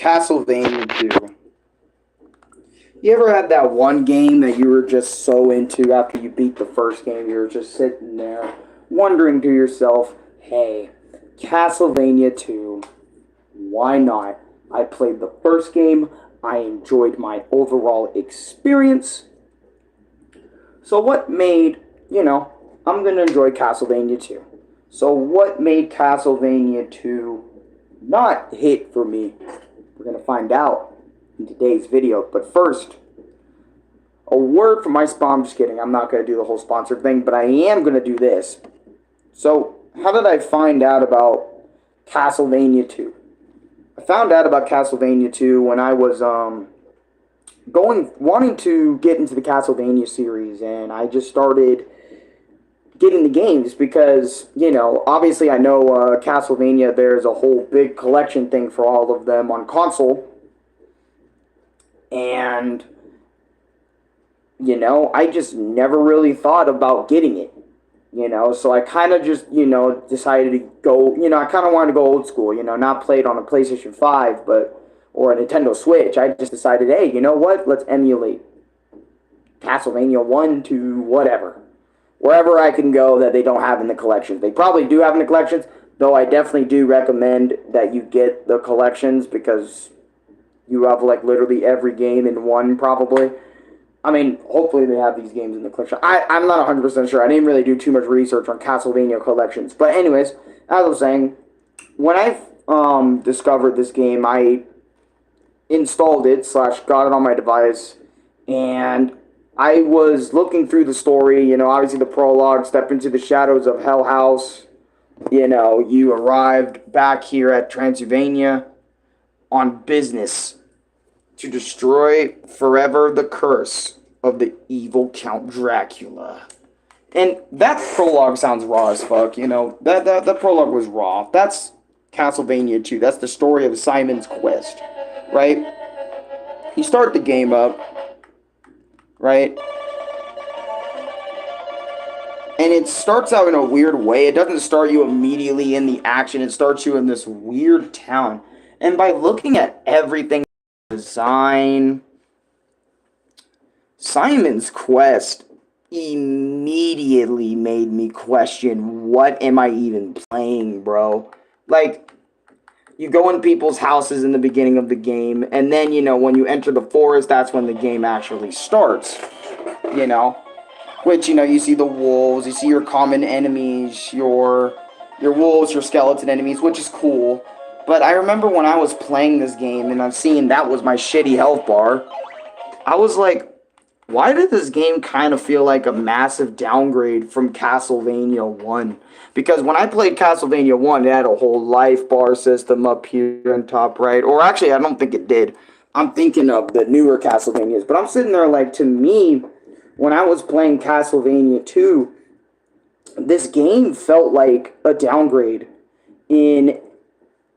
Castlevania 2. You ever had that one game that you were just so into after you beat the first game? You were just sitting there wondering to yourself, hey, Castlevania 2, why not? I played the first game, I enjoyed my overall experience. So what made, I'm going to enjoy Castlevania 2. So what made Castlevania 2 not hit for me? We're going to find out in today's video. But first, a word from my sponsor. I'm just kidding. I'm not going to do the whole sponsor thing, but I am going to do this. So, how did I find out about Castlevania 2? I found out about Castlevania 2 when I was wanting to get into the Castlevania series, and I just started getting the games because, obviously I know Castlevania, there's a whole big collection thing for all of them on console. And, I just never really thought about getting it. So I kind of just, decided to go, I kind of wanted to go old school, not play it on a PlayStation 5, or a Nintendo Switch. I just decided, hey, you know what? Let's emulate Castlevania 1 to whatever. Wherever I can go that they don't have in the collections. They probably do have in the collections, though I definitely do recommend that you get the collections because you have, literally every game in one, probably. I mean, hopefully they have these games in the collection. I'm not 100% sure. I didn't really do too much research on Castlevania collections. But anyways, as I was saying, when I discovered this game, I installed it / got it on my device, and I was looking through the story, obviously the prologue, step into the shadows of Hell House. You arrived back here at Transylvania on business to destroy forever the curse of the evil Count Dracula. And that prologue sounds raw as fuck, that prologue was raw. That's Castlevania 2. That's the story of Simon's quest, right? You start the game up, right? And it starts out in a weird way. It doesn't start you immediately in the action. It starts you in this weird town. And by looking at everything, design, Simon's quest immediately made me question, what am I even playing, bro? You go in people's houses in the beginning of the game, and then, when you enter the forest, that's when the game actually starts, Which, you see the wolves, you see your common enemies, your wolves, your skeleton enemies, which is cool. But I remember when I was playing this game, and I'm seeing that was my shitty health bar, I was like, why did this game kind of feel like a massive downgrade from Castlevania 1? Because when I played Castlevania 1, it had a whole life bar system up here on top right. Or actually, I don't think it did. I'm thinking of the newer Castlevanias. But I'm sitting there to me, when I was playing Castlevania 2, this game felt like a downgrade in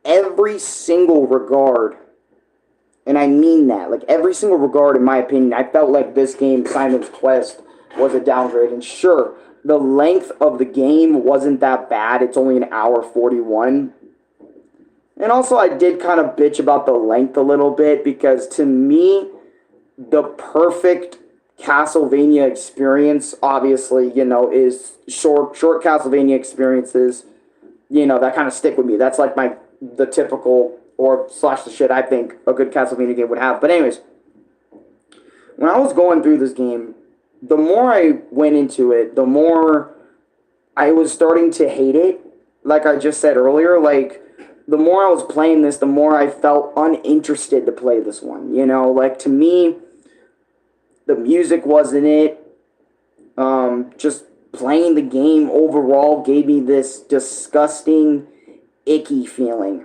every single regard. And I mean that. Every single regard, in my opinion, I felt like this game, Simon's Quest, was a downgrade. And sure, the length of the game wasn't that bad. It's only an hour 41. And also, I did kind of bitch about the length a little bit, because to me, the perfect Castlevania experience, obviously, is short Castlevania experiences, that kind of stick with me. That's the typical, or / the shit I think a good Castlevania game would have. But anyways, when I was going through this game, the more I went into it, the more I was starting to hate it. Like I just said earlier, the more I was playing this, the more I felt uninterested to play this one. To me, the music wasn't it. Just playing the game overall gave me this disgusting, icky feeling.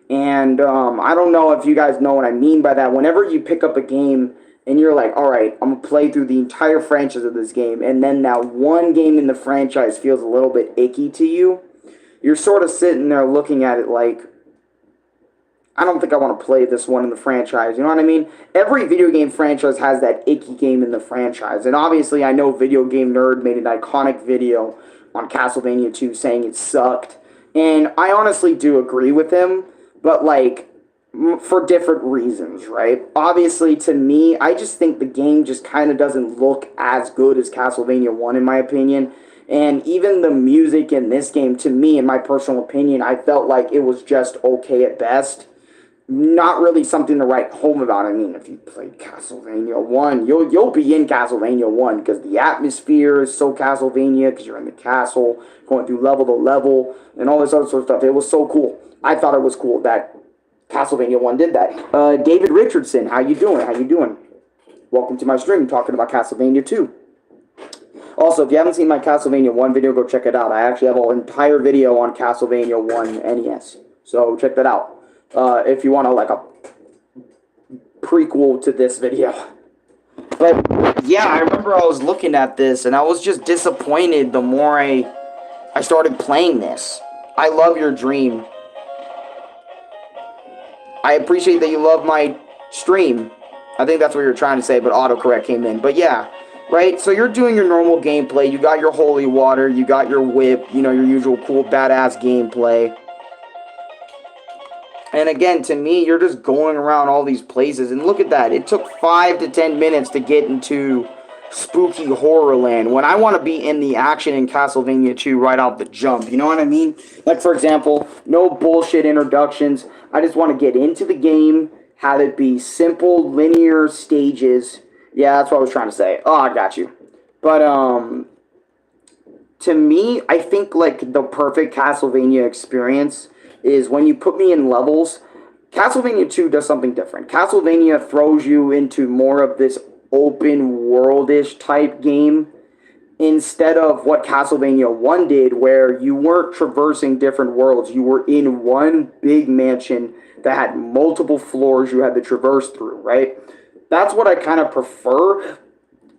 And I don't know if you guys know what I mean by that. Whenever you pick up a game and you're like, all right, I'm going to play through the entire franchise of this game, and then that one game in the franchise feels a little bit icky to you, you're sort of sitting there looking at it like, I don't think I want to play this one in the franchise. You know what I mean? Every video game franchise has that icky game in the franchise. And obviously, I know Video Game Nerd made an iconic video on Castlevania 2 saying it sucked. And I honestly do agree with him. But, for different reasons, right? Obviously, to me, I just think the game just kind of doesn't look as good as Castlevania 1, in my opinion. And even the music in this game, to me, in my personal opinion, I felt like it was just okay at best. Not really something to write home about. I mean, if you played Castlevania 1, you'll be in Castlevania 1 because the atmosphere is so Castlevania because you're in the castle, going through level to level, and all this other sort of stuff. It was so cool. I thought it was cool that Castlevania 1 did that. David Richardson, how you doing? How you doing? Welcome to my stream talking about Castlevania 2. Also, if you haven't seen my Castlevania 1 video, go check it out. I actually have an entire video on Castlevania 1 NES. So check that out. If you want to, like, a prequel to this video. But, yeah, I remember I was looking at this, and I was just disappointed the more I started playing this. I love your dream. I appreciate that you love my stream. I think that's what you're trying to say, but autocorrect came in. But yeah, right? So you're doing your normal gameplay. You got your holy water. You got your whip. You know, your usual cool, badass gameplay. And again, to me, you're just going around all these places. And look at that. It took 5 to 10 minutes to get into spooky horror land when I want to be in the action in Castlevania 2 right off the jump. You know what I mean? Like, for example, no bullshit introductions. I just want to get into the game, have it be simple, linear stages. Yeah, that's what I was trying to say. Oh, I got you. But, to me, I think, like, the perfect Castlevania experience is when you put me in levels. Castlevania 2 does something different. Castlevania throws you into more of this open worldish type game instead of what Castlevania 1 did, where you weren't traversing different worlds. You were in one big mansion that had multiple floors you had to traverse through, right? That's what I kind of prefer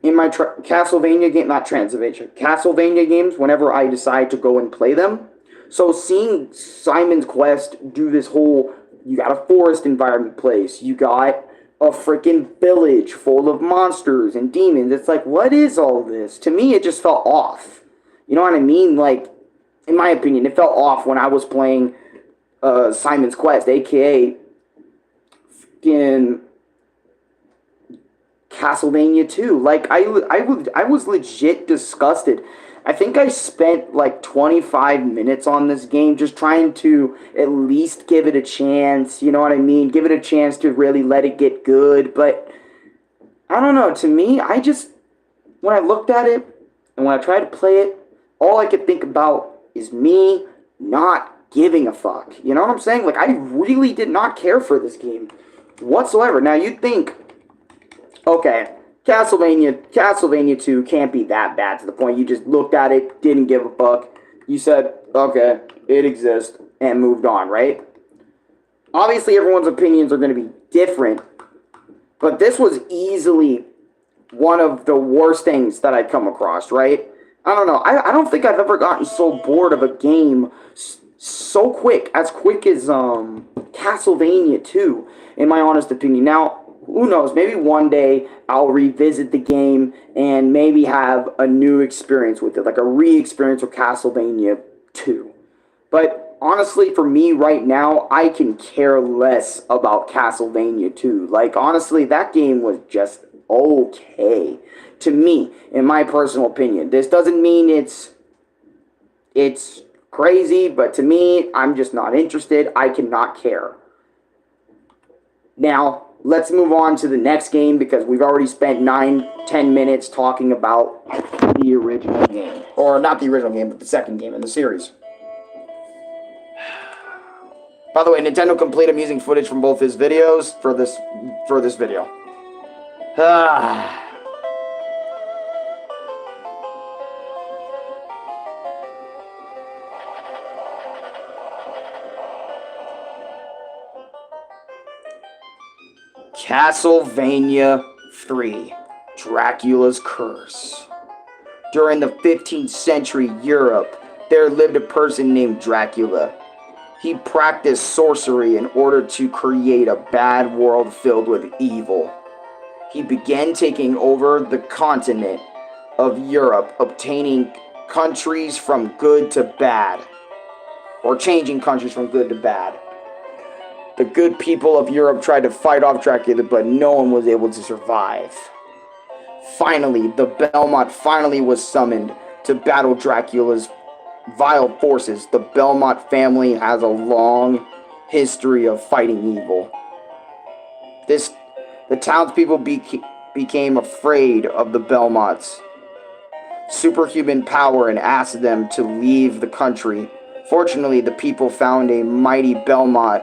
in my Castlevania game, not Transylvania, Castlevania games whenever I decide to go and play them. So seeing Simon's Quest do this whole, you got a forest environment place, you got a freaking village full of monsters and demons. It's like, what is all this? To me, it just felt off. You know what I mean? Like, in my opinion, it felt off when I was playing Simon's Quest, aka freaking Castlevania 2. Like, I was legit disgusted. I think I spent like 25 minutes on this game just trying to at least give it a chance, you know what I mean? Give it a chance to really let it get good, but I don't know, to me, when I looked at it and when I tried to play it, all I could think about is me not giving a fuck. You know what I'm saying? Like, I really did not care for this game whatsoever. Now, you'd think, okay, Castlevania 2 can't be that bad to the point you just looked at it, didn't give a fuck. You said, okay, it exists, and moved on, right? Obviously, everyone's opinions are going to be different, but this was easily one of the worst things that I've come across, right? I don't know. I don't think I've ever gotten so bored of a game so quick as Castlevania 2, in my honest opinion. Now, who knows, maybe one day I'll revisit the game and maybe have a new experience with it, like a re-experience with Castlevania 2. But honestly, for me right now, I can care less about Castlevania 2. Like, honestly, that game was just okay to me, in my personal opinion. This doesn't mean it's crazy, but to me, I'm just not interested. I cannot care. Now, let's move on to the next game because we've already spent 9-10 minutes talking about the original game. Or not the original game, but the second game in the series. By the way, Nintendo Complete, I'm using footage from both his videos for this video. Castlevania 3, Dracula's Curse. During the 15th century Europe, there lived a person named Dracula. He practiced sorcery in order to create a bad world filled with evil. He began taking over the continent of Europe, obtaining countries from good to bad. Or changing countries from good to bad. The good people of Europe tried to fight off Dracula, but no one was able to survive. Finally, the Belmont finally was summoned to battle Dracula's vile forces. The Belmont family has a long history of fighting evil. The townspeople became afraid of the Belmonts' superhuman power and asked them to leave the country. Fortunately, the people found a mighty Belmont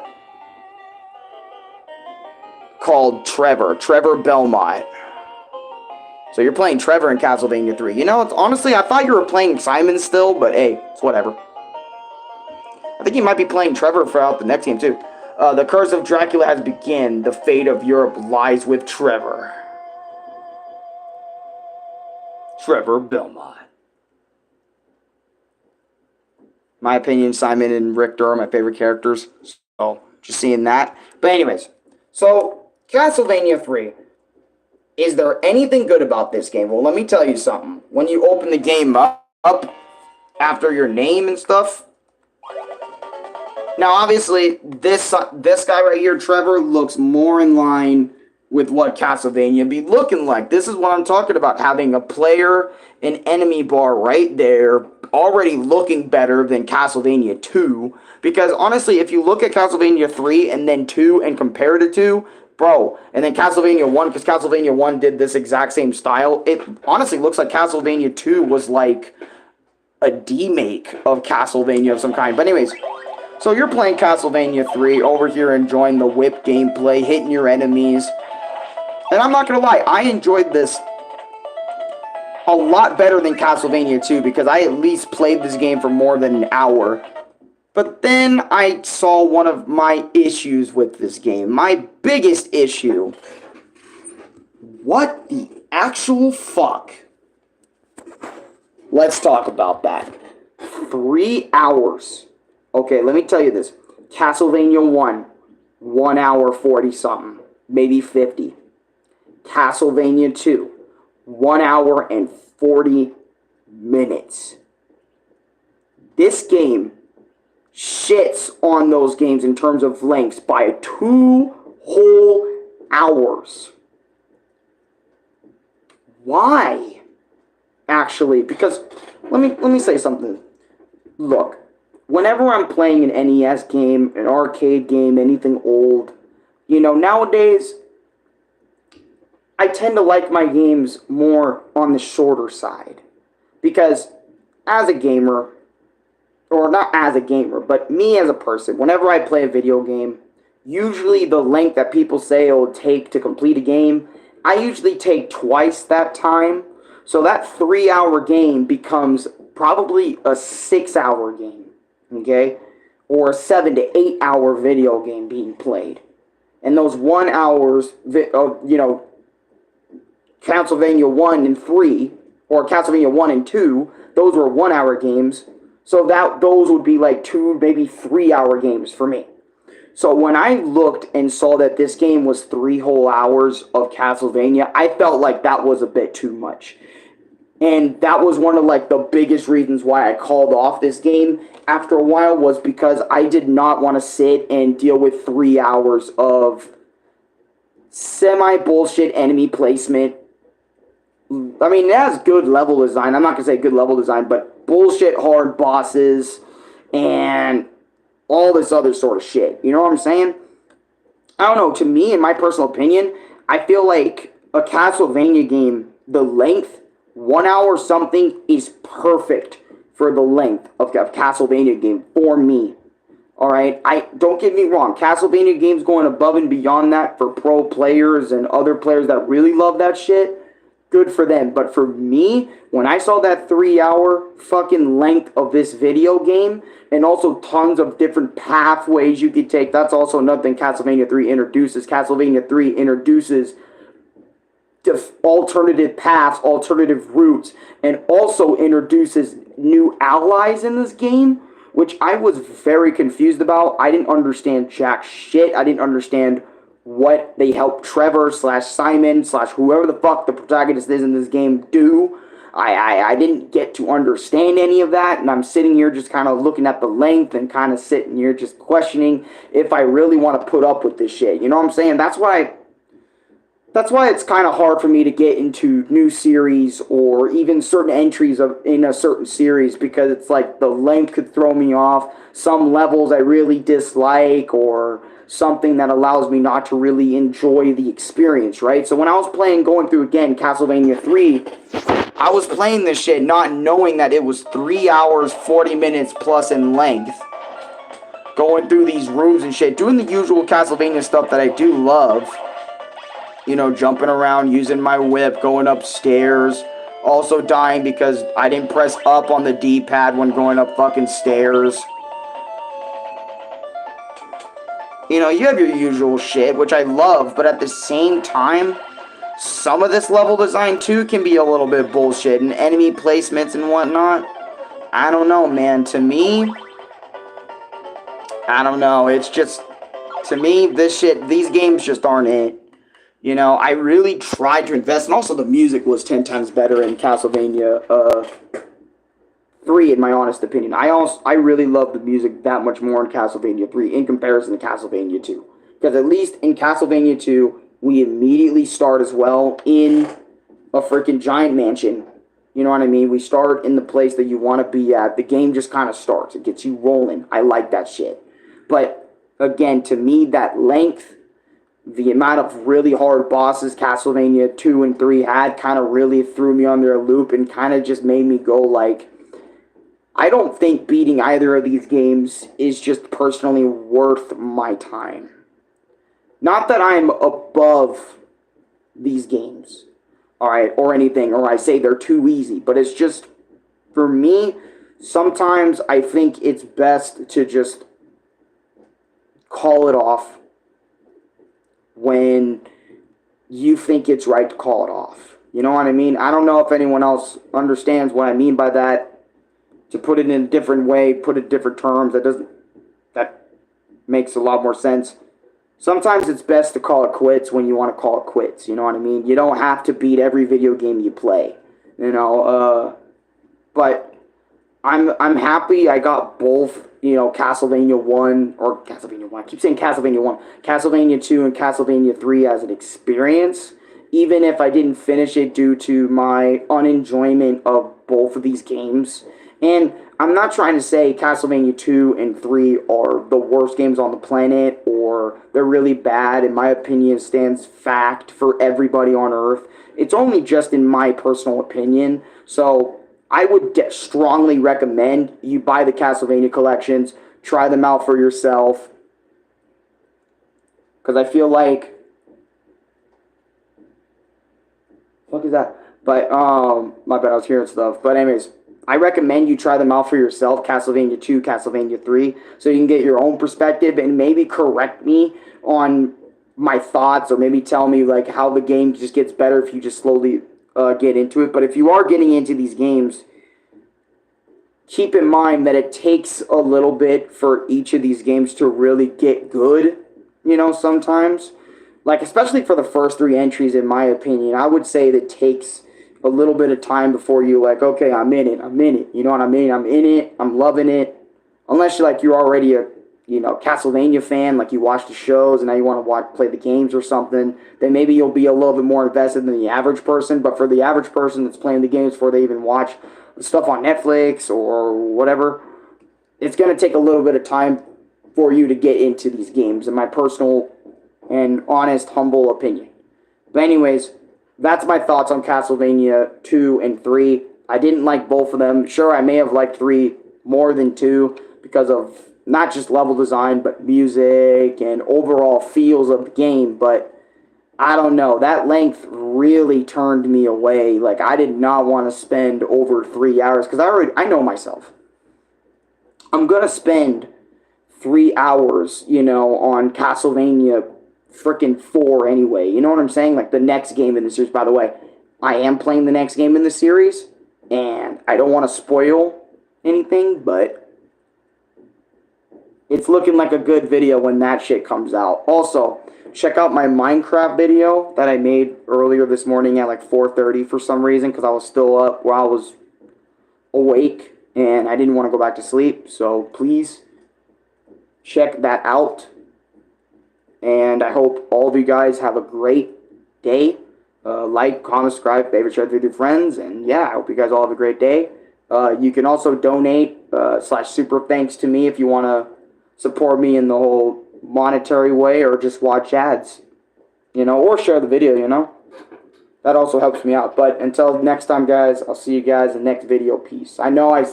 called Trevor Belmont. So you're playing Trevor in Castlevania 3. You know, honestly, I thought you were playing Simon still, but hey, it's whatever. I think you might be playing Trevor throughout the next game, too. The curse of Dracula has begun. The fate of Europe lies with Trevor. Trevor Belmont. My opinion, Simon and Richter are my favorite characters. So, just seeing that. But anyways, so, Castlevania 3. Is there anything good about this game? Well, let me tell you something. When you open the game up after your name and stuff. Now, obviously, this guy right here, Trevor, looks more in line with what Castlevania be looking like. This is what I'm talking about. Having a player and enemy bar right there, already looking better than Castlevania 2. Because, honestly, if you look at Castlevania 3 and then 2 and compare the two, bro, and then Castlevania 1, because Castlevania 1 did this exact same style, it honestly looks like Castlevania 2 was like a demake of Castlevania of some kind. But anyways, so you're playing Castlevania 3 over here enjoying the whip gameplay, hitting your enemies. And I'm not going to lie, I enjoyed this a lot better than Castlevania 2 because I at least played this game for more than an hour. But then I saw one of my issues with this game. My biggest issue. What the actual fuck? Let's talk about that. 3 hours. Okay, let me tell you this. Castlevania 1, 1 hour 40 something, maybe 50. Castlevania 2, 1 hour and 40 minutes. This game shits on those games in terms of lengths by 2 whole hours. Why? Actually, because let me say something. Look, whenever I'm playing an NES game, an arcade game, anything old, you know, nowadays I tend to like my games more on the shorter side. Because as a gamer, or not as a gamer, but me as a person, whenever I play a video game, usually the length that people say it will take to complete a game, I usually take twice that time. So that 3 hour game becomes probably a 6 hour game, okay? Or a 7 to 8 hour video game being played. And those 1 hours of, you know, Castlevania 1 and 3, or Castlevania 1 and 2, those were 1 hour games. So those would be like 2, maybe 3 hour games for me. So when I looked and saw that this game was 3 whole hours of Castlevania, I felt like that was a bit too much. And that was one of like the biggest reasons why I called off this game after a while, was because I did not want to sit and deal with 3 hours of semi-bullshit enemy placement. I mean, it has good level design. I'm not going to say good level design, but bullshit hard bosses and all this other sort of shit. You know what I'm saying? I don't know. To me, in my personal opinion, I feel like a Castlevania game, the length, 1 hour something, is perfect for the length of a Castlevania game for me. Alright? Don't get me wrong. Castlevania games going above and beyond that for pro players and other players that really love that shit, good for them. But for me, when I saw that 3 hour fucking length of this video game, and also tons of different pathways you could take, that's also another thing Castlevania 3 introduces. Castlevania 3 introduces alternative paths, alternative routes, and also introduces new allies in this game, which I was very confused about. I didn't understand jack shit. I didn't understand what they help Trevor / Simon / whoever the fuck the protagonist is in this game do. I didn't get to understand any of that, and I'm sitting here just kind of looking at the length and kind of sitting here just questioning if I really want to put up with this shit. You know what I'm saying? That's why it's kind of hard for me to get into new series or even certain entries in a certain series, because it's like the length could throw me off. Some levels I really dislike, or something that allows me not to really enjoy the experience, right? So when I was going through again Castlevania 3, I was playing this shit not knowing that it was 3 hours, 40 minutes plus in length. Going through these rooms and shit, doing the usual Castlevania stuff that I do love. You know, jumping around, using my whip, going upstairs. Also dying because I didn't press up on the D-pad when going up fucking stairs. You know, you have your usual shit, which I love, but at the same time, some of this level design too can be a little bit bullshit, and enemy placements and whatnot. I don't know, man. To me, I don't know. It's just, to me, these games just aren't it. You know, I really tried to invest, and also the music was 10 times better in Castlevania 3, in my honest opinion. I really love the music that much more in Castlevania 3 in comparison to Castlevania 2. Because at least in Castlevania 2, we immediately start as well in a freaking giant mansion. You know what I mean? We start in the place that you want to be at. The game just kind of starts. It gets you rolling. I like that shit. But, again, to me, that length, the amount of really hard bosses Castlevania 2 and 3 had kind of really threw me on their loop and kind of just made me go like, I don't think beating either of these games is just personally worth my time. Not that I'm above these games, alright, or anything, or I say they're too easy, but it's just, for me, sometimes I think it's best to just call it off when you think it's right to call it off. You know what I mean? I don't know if anyone else understands what I mean by that. To put it in a different way, put it in different terms, that makes a lot more sense. Sometimes it's best to call it quits when you want to call it quits. You know what I mean? You don't have to beat every video game you play. You know, but I'm happy I got both, you know, Castlevania 1, or Castlevania 1, I keep saying Castlevania 1, Castlevania 2 and Castlevania 3 as an experience, even if I didn't finish it due to my unenjoyment of both of these games. And I'm not trying to say Castlevania 2 and 3 are the worst games on the planet, or they're really bad. In my opinion, stands fact for everybody on Earth. It's only just in my personal opinion. So I would strongly recommend you buy the Castlevania collections, try them out for yourself, because I feel like, fuck is that? But my bad, I was hearing stuff. But anyways, I recommend you try them out for yourself, Castlevania 2, Castlevania 3, so you can get your own perspective and maybe correct me on my thoughts, or maybe tell me like how the game just gets better if you just slowly get into it. But if you are getting into these games, keep in mind that it takes a little bit for each of these games to really get good, you know, sometimes. Like, especially for the first 3 entries, in my opinion, I would say that it takes a little bit of time before you're like, okay, I'm in it, you know what I mean? I'm in it, I'm loving it. Unless you're already a, you know, Castlevania fan, like you watch the shows and now you want to play the games or something, then maybe you'll be a little bit more invested than the average person. But for the average person that's playing the games before they even watch stuff on Netflix or whatever, it's going to take a little bit of time for you to get into these games, in my personal and honest, humble opinion. But anyways, that's my thoughts on Castlevania 2 and 3. I didn't like both of them. Sure, I may have liked 3 more than 2 because of not just level design, but music and overall feels of the game. But I don't know. That length really turned me away. Like, I did not want to spend over 3 hours, because I know myself. I'm going to spend 3 hours, you know, on Castlevania freaking 4 anyway. You know what I'm saying? Like, the next game in the series. By the way, I am playing the next game in the series, and I don't want to spoil anything, but It's looking like a good video when that shit comes out. Also, check out my Minecraft video that I made earlier this morning at like 4:30 for some reason, because I was still up while I was awake and I didn't want to go back to sleep. So please check that out. And I hope all of you guys have a great day. Like, comment, subscribe, favorite, share with your friends. And yeah, I hope you guys all have a great day. You can also donate / super thanks to me if you want to support me in the whole monetary way, or just watch ads, you know, or share the video, you know. That also helps me out. But until next time, guys, I'll see you guys in the next video. Peace. I know I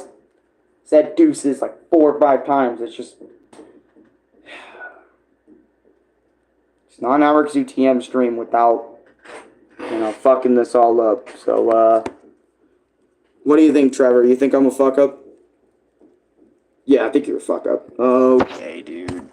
said deuces like 4 or 5 times. It's just... It's not an Arekkusu TM stream without, you know, fucking this all up. So, what do you think, Trevor? You think I'm a fuck up? Yeah, I think you're a fuck up. Okay, dude.